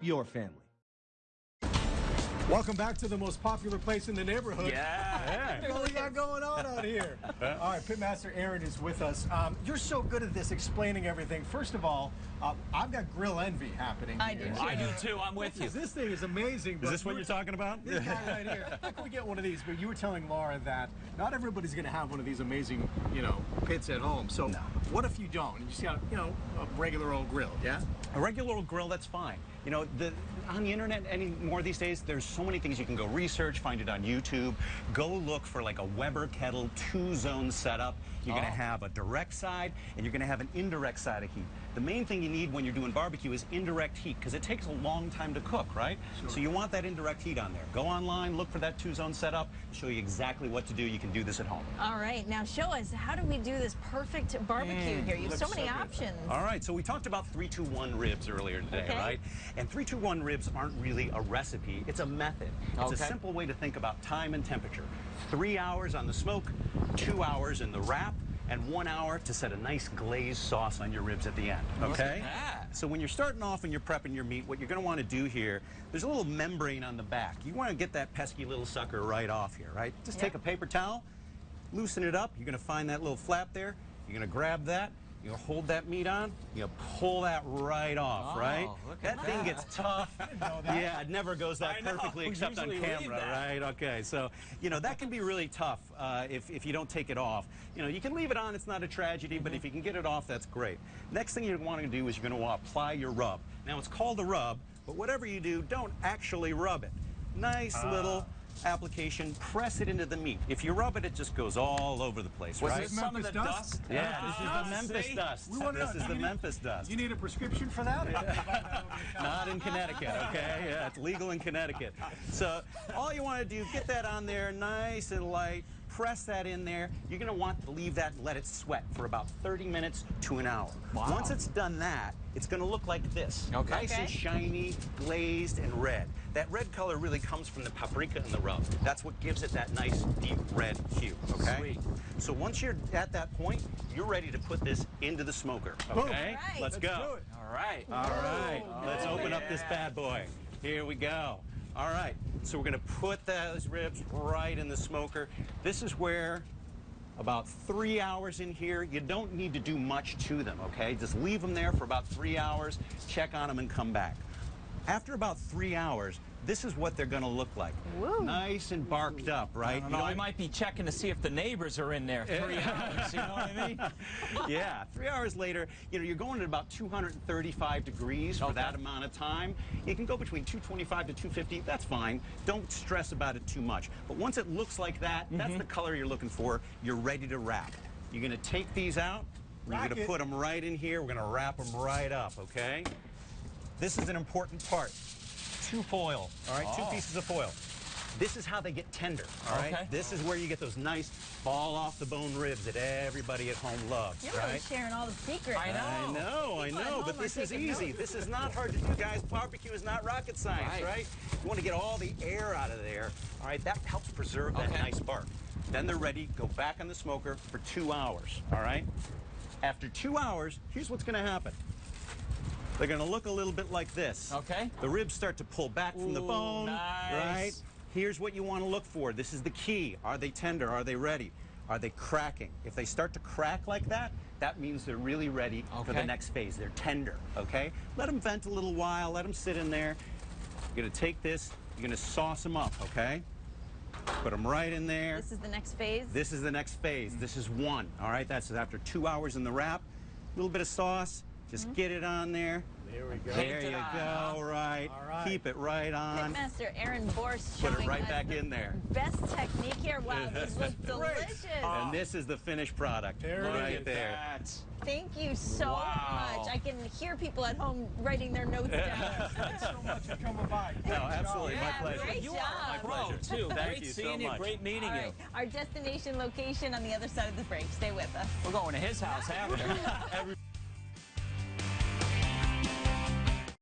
your family. Welcome back to the most popular place in the neighborhood. Yeah. What do we got going on out here? All right, Pitmaster Aaron is with us. You're so good at this, explaining everything. First of all, I've got grill envy happening I here. do, too. I do too. I'm with you. This thing is amazing. Is this what you're talking about? This guy right here. How can we get one of these? But you were telling Laura that not everybody's going to have one of these amazing, pits at home. So what if you don't? You just got, a regular old grill, yeah? A regular old grill, that's fine. On the internet anymore these days, there's so many things you can go research, find it on YouTube. Go look for like a Weber kettle 2-zone setup. You're going to have a direct side and you're going to have an indirect side of heat. The main thing you need when you're doing barbecue is indirect heat because it takes a long time to cook, right? Sure. So you want that indirect heat on there. Go online, look for that 2-zone setup, show you exactly what to do. You can do this at home. All right, now show us, how do we do this perfect barbecue here? You have so many options. All right, so we talked about 3-2-1 ribs earlier today, right? And 3-2-1 ribs aren't really a recipe, it's a method. It's a simple way to think about time and temperature. 3 hours on the smoke, 2 hours in the wrap, and 1 hour to set a nice glazed sauce on your ribs at the end, okay? So when you're starting off and you're prepping your meat, what you're going to want to do here, there's a little membrane on the back. You want to get that pesky little sucker right off here, right? Just take a paper towel, loosen it up. You're going to find that little flap there. You're going to grab that. You're going to hold that meat on. You're going to pull that right off, right? That thing gets tough. Yeah, it never goes that perfectly except on camera, right? Okay, so, that can be really tough if you don't take it off. You can leave it on. It's not a tragedy, but if you can get it off, that's great. Next thing you're wanting to do is you're going to apply your rub. Now, it's called a rub, but whatever you do, don't actually rub it. Nice little application, press it into the meat. If you rub it, it just goes all over the place, right? Was this some of the dust? Yeah, this is the Memphis dust. This is the Memphis dust. You need a prescription for that? Not in Connecticut, okay? Yeah, it's legal in Connecticut. So all you want to do, get that on there nice and light, press that in there. You're going to want to leave that and let it sweat for about 30 minutes to an hour. Wow. Once it's done that, it's going to look like this. Nice and shiny, glazed, and red. That red color really comes from the paprika and the rub. That's what gives it that nice, deep red hue, okay? Sweet. So once you're at that point, you're ready to put this into the smoker, okay? Right. Let's go. Do it. All right. All right. Let's open up this bad boy. Here we go. All right. So we're going to put those ribs right in the smoker. This is where about 3 hours in here. You don't need to do much to them, okay? Just leave them there for about 3 hours, check on them, and come back. After about 3 hours, this is what they're going to look like. Woo. Nice and barked up, right? I might be checking to see if the neighbors are in there 3 hours, you know what I mean? Yeah, 3 hours later, you're going at about 235 degrees for that amount of time. You can go between 225 to 250, that's fine. Don't stress about it too much. But once it looks like that, that's the color you're looking for, you're ready to wrap. You're going to take these out, we're going to put them right in here, we're going to wrap them right up, okay? This is an important part. 2 foil, all right? 2 pieces of foil. This is how they get tender, all right? This is where you get those nice fall-off-the-bone ribs that everybody at home loves, You're really sharing all the secrets. I know, but this is easy. This is not hard to do, guys. Barbecue is not rocket science, right? You want to get all the air out of there, all right? That helps preserve that nice bark. Then they're ready. Go back on the smoker for 2 hours, all right? After 2 hours, here's what's going to happen. They're going to look a little bit like this. Okay. The ribs start to pull back from the bone, right? Here's what you want to look for. This is the key. Are they tender? Are they ready? Are they cracking? If they start to crack like that, that means they're really ready for the next phase. They're tender, okay? Let them vent a little while. Let them sit in there. You're going to take this. You're going to sauce them up, okay? Put them right in there. This is the next phase? This is the next phase. This is 1, all right? That's after 2 hours in the wrap. A little bit of sauce. Just get it on there. There we go. There you go, right. Keep it right on. Pitmaster Aaron Borst Put it showing right back in there. Best technique here. Wow, this looks delicious. And this is the finished product right there. Thank you so much. I can hear people at home writing their notes down. Thanks so much for coming by. No, absolutely. My pleasure. Great job. My pleasure, too. Thank you so much. Great meeting you. Our destination location on the other side of the break. Stay with us. We're going to his house after.